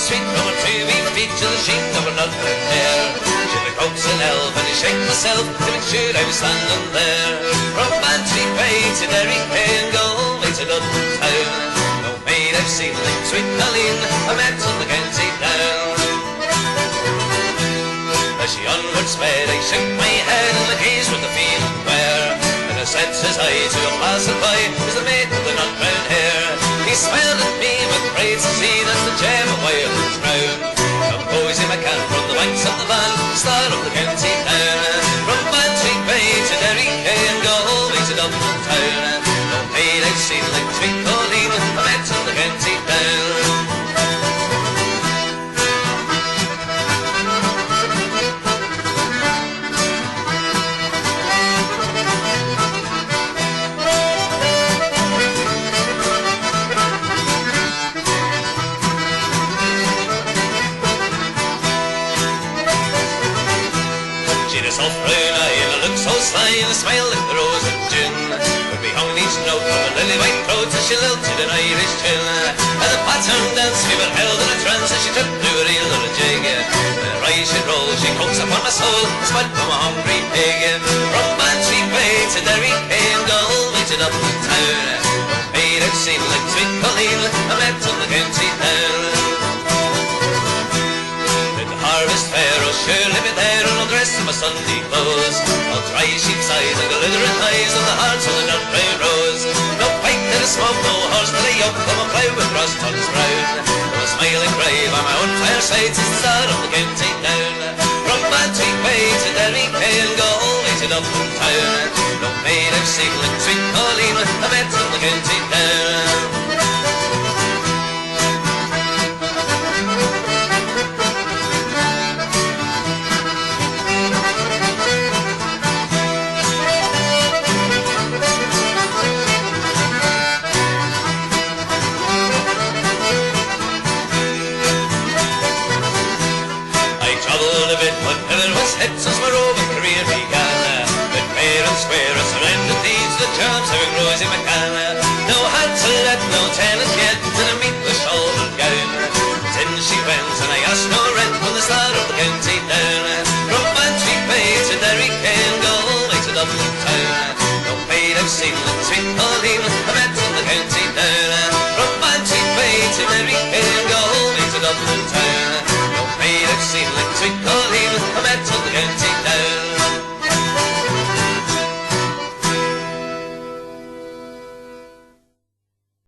sweet over 2 wee feet till the sheen of another hair. Should I coax an elf and I shake myself to make sure I was standing there. From Bantry Bay to Derry and Galway to Dublin town. No maid I've seen like sweet Colleen, I met on the County down. As she onward sped, I shook my head and the gaze with the feeling queer. And I said, says I, to a passer-by, is the mate with the nut-brown hair. He smiled at me with pride to see that's the gem of Ireland's crown. Composing my can from the banks of the Van, star of the county town. From Bantry Bay to Derry and Galway to Dublin town. No maid I've seen like sweet Colleen, I met on the county down. Soft brown eye and a look so sly and a smile like the rose of June. When we hung each note from a lily white throat as she lilted an Irish tune. At the pattern dance we were held in a trance as she took to a reel or a jig. When her eyes she'd roll, she coaxed upon my soul, smut from a hungry pig. From Bantry Bay to Derry and Galway to Dublin town. No maid I've seen like sweet Colleen, I met on the county down. Harvest fair, oh surely be there in all dress in my Sunday clothes. All dry sheep's eyes and glittering eyes and the hearts of the nut brown rose. No pipe that is smoke, no horse that I yoke, come a plough with rust on his brown. No a smiling grave on my own fireside since the start of the county down. From Bantry Bay to Derry and Galway to Dublin town. No maid I've seen like sweet Colleen, I met on the county down. Since my roving career began, but fair and square I surrendered these the charms having Rosie McCann. No hand to let, no tenant yet, and a meet with shouldered gown. Then she went and I asked no rent from the start of the county down. From Bantry Bay to Derry and Galway to Dublin town. No maid I've seen like sweet Colleen, I met on the county down.